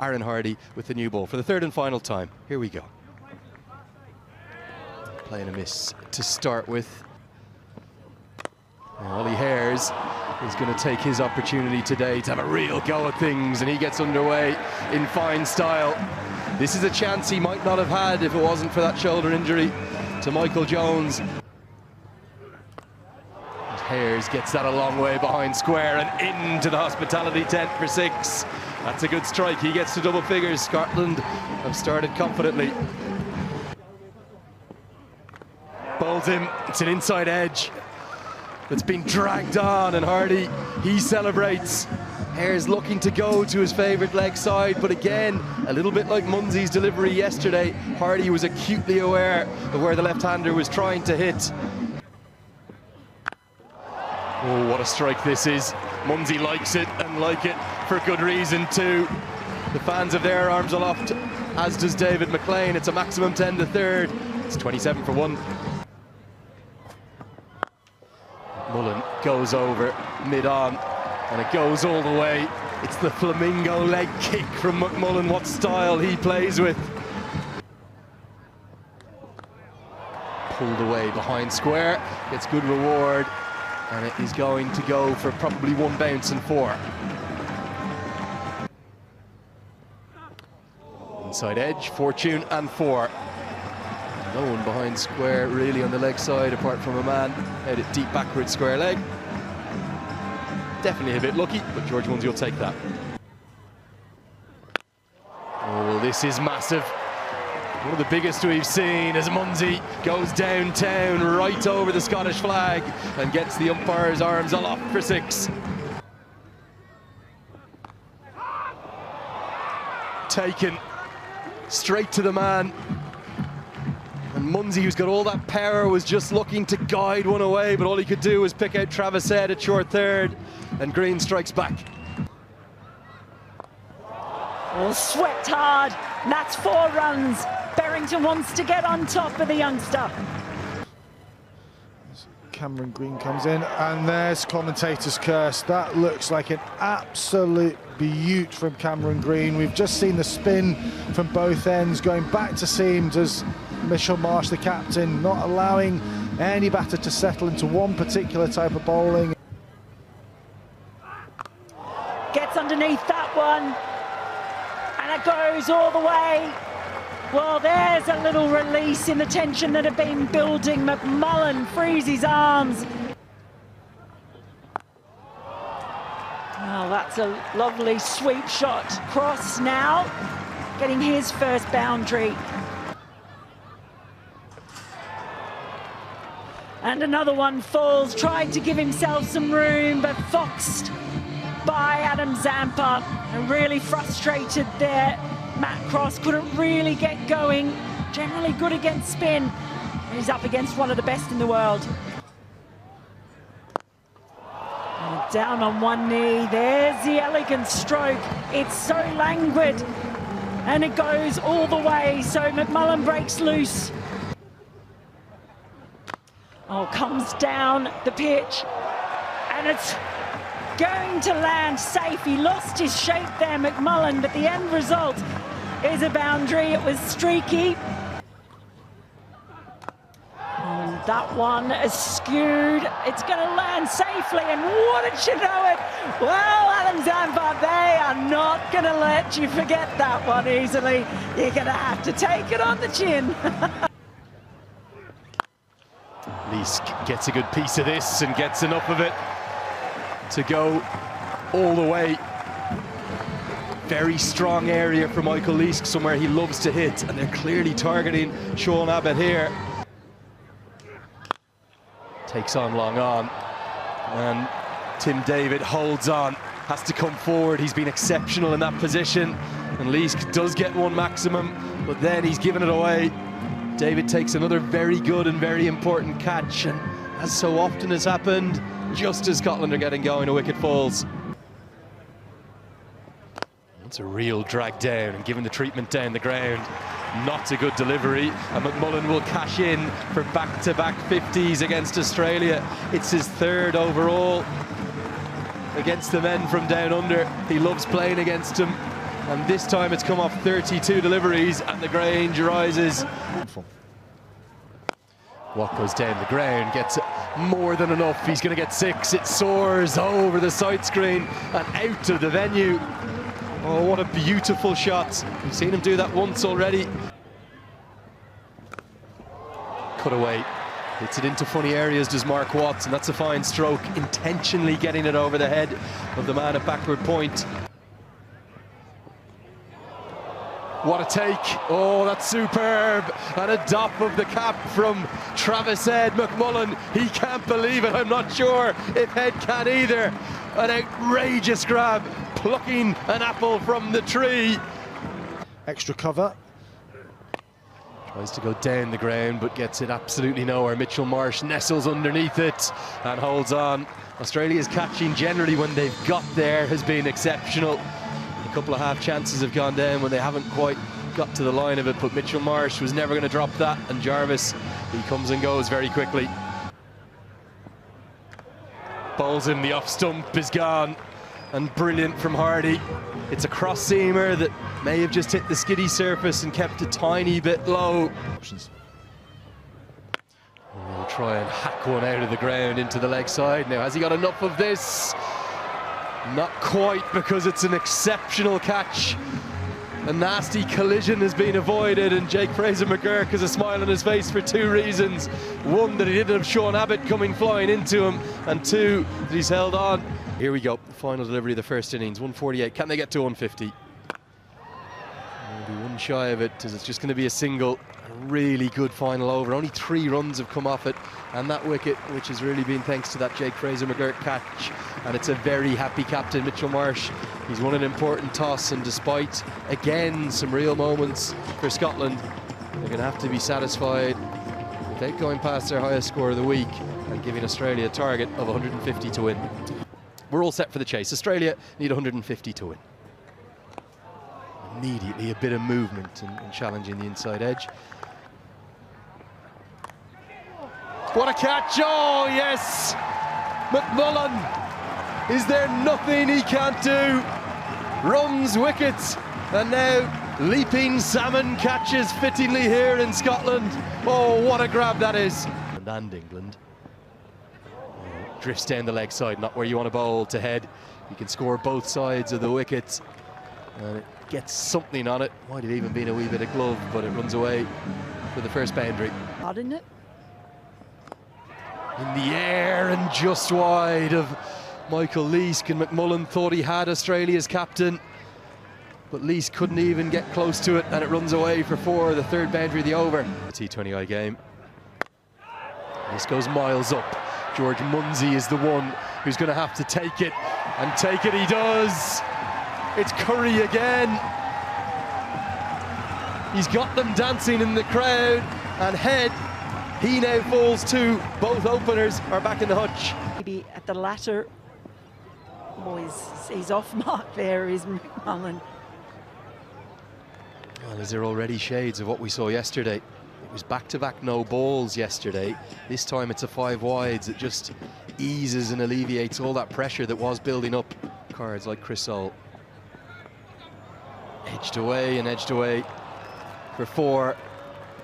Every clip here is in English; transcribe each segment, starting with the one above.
Aaron Hardy with the new ball for the third and final time. Here we go. Playing a miss to start with. Ollie Hares is going to take his opportunity today to have a real go at things, and he gets underway in fine style. This is a chance he might not have had if it wasn't for that shoulder injury to Michael Jones. And Hares gets that a long way behind square and into the hospitality tent for 6. That's a good strike. He gets to double figures. Scotland have started confidently. Bowls him. It's an inside edge that's been dragged on, and Hardy, he celebrates. Hares looking to go to his favourite leg side, but again, a little bit like Munsey's delivery yesterday, Hardy was acutely aware of where the left-hander was trying to hit. Oh, what a strike this is. Munsey likes it, and like it for good reason too. The fans have their arms aloft, as does David McLean. It's a maximum 10 to third. It's 27 for 1. Mullen goes over mid-on, and it goes all the way. It's the flamingo leg kick from McMullen. What style he plays with. Pulled away behind square, gets good reward, and it is going to go for probably 1 bounce and 4. Inside edge, Fortune and 4. No one behind square really on the leg side apart from a man out at deep backward square leg. Definitely a bit lucky, but George Munsey will take that. Oh, this is massive. One of the biggest we've seen as Munsey goes downtown right over the Scottish flag and gets the umpire's arms aloft for 6. Taken straight to the man. And Munsey, who's got all that power, was just looking to guide one away, but all he could do was pick out Travis Head at short third, and Green strikes back. Oh, swept hard, and that's 4 runs. Berrington wants to get on top of the youngster. Cameron Green comes in, and there's commentator's curse. That looks like an absolute beaut from Cameron Green. We've just seen the spin from both ends, going back to seams as Mitchell Marsh, the captain, not allowing any batter to settle into one particular type of bowling. Gets underneath that one, and it goes all the way. Well, there's a little release in the tension that had been building. McMullen frees his arms. Oh, that's a lovely sweep shot. Cross now, getting his first boundary. And another one falls, tried to give himself some room, but foxed by Adam Zampa, and really frustrated there. Matt Cross couldn't really get going. Generally good against spin. He's up against one of the best in the world. And down on one knee, there's the elegant stroke. It's so languid, and it goes all the way, so McMullen breaks loose. Oh, comes down the pitch, and it's going to land safe. He lost his shape there, McMullen, but the end result is a boundary. It was streaky. And that one is skewed. It's going to land safely, and wouldn't you know it? Well, Adam Zampa, they are not going to let you forget that one easily. You're going to have to take it on the chin. Leask gets a good piece of this and gets enough of it to go all the way. Very strong area for Michael Leask, somewhere he loves to hit, and they're clearly targeting Sean Abbott here. Takes on long on, and Tim David holds on, has to come forward. He's been exceptional in that position, and Leask does get 1 maximum, but then he's given it away. David takes another very good and very important catch, and as so often has happened, just as Scotland are getting going, a wicket falls. It's a real drag down, and given the treatment down the ground, not a good delivery, and McMullen will cash in for back-to-back 50s against Australia. It's his 3rd overall against the men from down under. He loves playing against them. And this time it's come off 32 deliveries, and the Grange rises. Watt goes down the ground, gets more than enough. He's going to get 6. It soars over the side screen and out of the venue. Oh, what a beautiful shot. We've seen him do that once already. Cut away. Hits it into funny areas, does Mark Watts, and that's a fine stroke, intentionally getting it over the head of the man at backward point. What a take. Oh, that's superb. And a dop of the cap from Travis Ed McMullen. He can't believe it. I'm not sure if Head can either. An outrageous grab, plucking an apple from the tree. Extra cover. Tries to go down the ground, but gets it absolutely nowhere. Mitchell Marsh nestles underneath it and holds on. Australia's catching generally when they've got there has been exceptional. A couple of half chances have gone down when they haven't quite got to the line of it, but Mitchell Marsh was never going to drop that, and Jarvis, he comes and goes very quickly. Bowls in, the off stump is gone, and brilliant from Hardy. It's a cross-seamer that may have just hit the skiddy surface and kept a tiny bit low. He'll try and hack one out of the ground into the leg side. Now, has he got enough of this? Not quite, because it's an exceptional catch. A nasty collision has been avoided, and Jake Fraser-McGurk has a smile on his face for 2 reasons. 1, that he didn't have Sean Abbott coming flying into him, and 2, that he's held on. Here we go, the final delivery of the first innings, 148. Can they get to 150? Maybe one shy of it, as it's just going to be a single. A really good final over. Only 3 runs have come off it, and that wicket, which has really been thanks to that Jake Fraser-McGurk catch. And it's a very happy captain, Mitchell Marsh. He's won an important toss, and despite, again, some real moments for Scotland, they're going to have to be satisfied without going past their highest score of the week and giving Australia a target of 150 to win. We're all set for the chase. Australia need 150 to win. Immediately a bit of movement and challenging the inside edge. What a catch! Oh yes, McMullen. Is there nothing he can't do? Runs, wickets, and now leaping salmon catches fittingly here in Scotland. Oh, what a grab that is! And England. Drifts down the leg side, not where you want to bowl to Head. You can score both sides of the wickets. And it gets something on it. Might have even been a wee bit of glove, but it runs away for the first boundary. Hard, isn't it? In the air and just wide of Michael Leask, and McMullen thought he had Australia's captain, but Leask couldn't even get close to it, and it runs away for 4, the 3rd boundary of the over. The T20I game. This goes miles up. George Munsey is the one who's going to have to take it, and take it he does. It's Curry again. He's got them dancing in the crowd, and Head, he now falls too. Both openers are back in the hutch. Maybe at the latter. Boys, he's off mark there, is McMullen. Well, is there already shades of what we saw yesterday? It was back-to-back no balls yesterday. This time it's a 5 wides. It just eases and alleviates all that pressure that was building up. Cards like Chris Sole. Edged away for 4.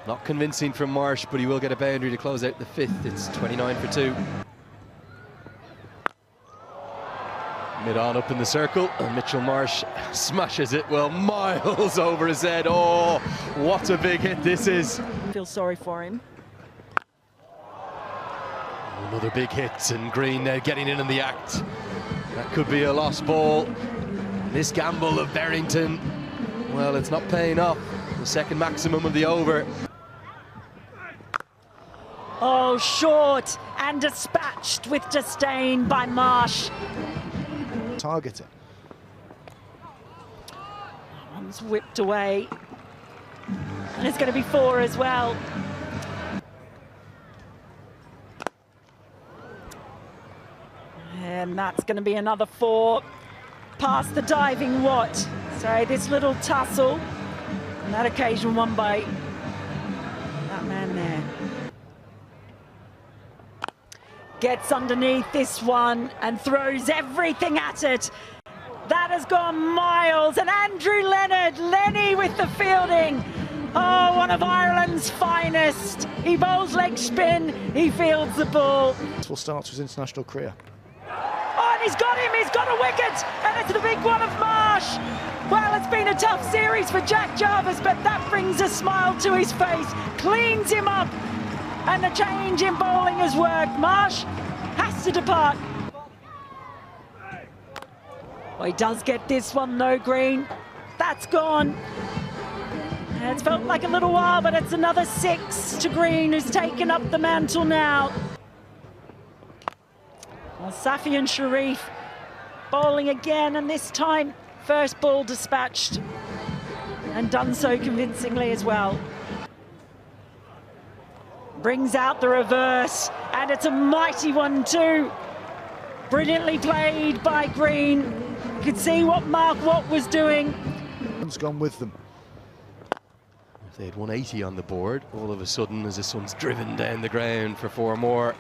Not convincing from Marsh, but he will get a boundary to close out the 5th. It's 29 for 2. Mid-on up in the circle, and Mitchell Marsh smashes it, well, miles over his head. Oh, what a big hit this is. I feel sorry for him. Another big hit, and Green now getting in the act. That could be a lost ball. This gamble of Berrington, well, it's not paying off. The 2nd maximum of the over. Oh, short and dispatched with disdain by Marsh. Target it. One's whipped away. And it's going to be 4 as well. And that's going to be another 4 past the diving Watt. So this little tussle, on that occasion won by that man there. Gets underneath this one and throws everything at it. That That has gone miles. And Andrew Leonard, Lenny with the fielding. Oh, one of Ireland's finest. He bowls leg spin, he fields the ball. This will start his international career. Oh, and he's got a wicket, and it's the big one of Marsh. Well, it's been a tough series for Jack Jarvis, but that brings a smile to his face, cleans him up, and the change in bowling has worked. Marsh has to depart. Well, he does get this one though, Green. That's gone. And it's felt like a little while, but it's another 6 to Green, who's taken up the mantle now. Well, Safi and Sharif bowling again, and this time first ball dispatched, and done so convincingly as well. Brings out the reverse, and it's a mighty one too. Brilliantly played by Green. You could see what Mark Watt was doing. It's gone with them. If they had 180 on the board, all of a sudden, as this one's driven down the ground for 4 more,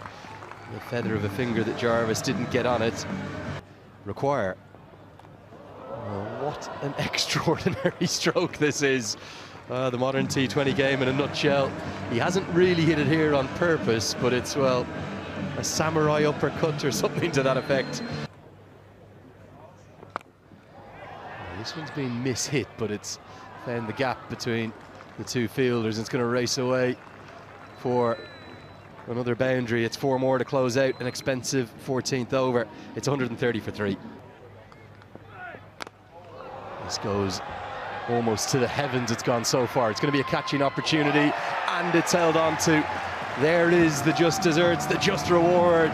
the feather of a finger that Jarvis didn't get on it. Require. What an extraordinary stroke this is. The modern T20 game in a nutshell. He hasn't really hit it here on purpose, but it's, well, a samurai uppercut or something to that effect. This one's been mishit, but it's found the gap between the two fielders. It's going to race away for another boundary. It's 4 more to close out an expensive 14th over. It's 130 for 3. This goes almost to the heavens. It's gone so far. It's going to be a catching opportunity, and it's held on to. There is the just desserts, the just reward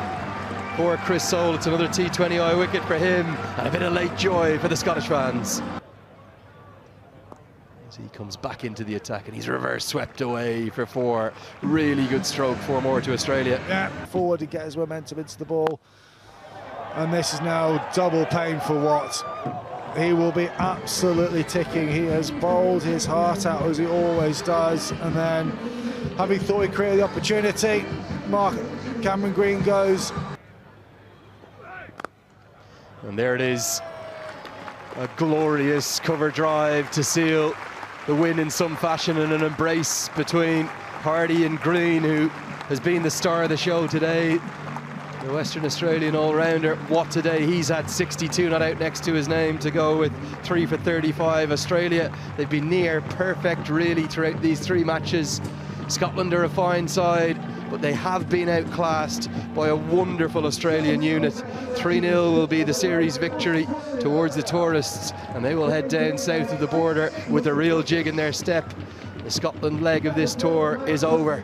for Chris Soule. It's another T20I wicket for him, and a bit of late joy for the Scottish fans. As he comes back into the attack, and he's reverse swept away for 4. Really good stroke, 4 more to Australia. Yeah, forward to get his momentum into the ball. And this is now double pain for Watt. He will be absolutely ticking. He has bowled his heart out, as he always does, and then, having thought he created the opportunity, Cameron Green goes. And there it is, a glorious cover drive to seal the win in some fashion, and an embrace between Hardy and Green, who has been the star of the show today. The Western Australian all-rounder. What today? He's had 62 not out next to his name to go with 3 for 35. Australia, they've been near perfect really throughout these 3 matches. Scotland are a fine side, but they have been outclassed by a wonderful Australian unit. 3-0 will be the series victory towards the tourists, and they will head down south of the border with a real jig in their step. The Scotland leg of this tour is over.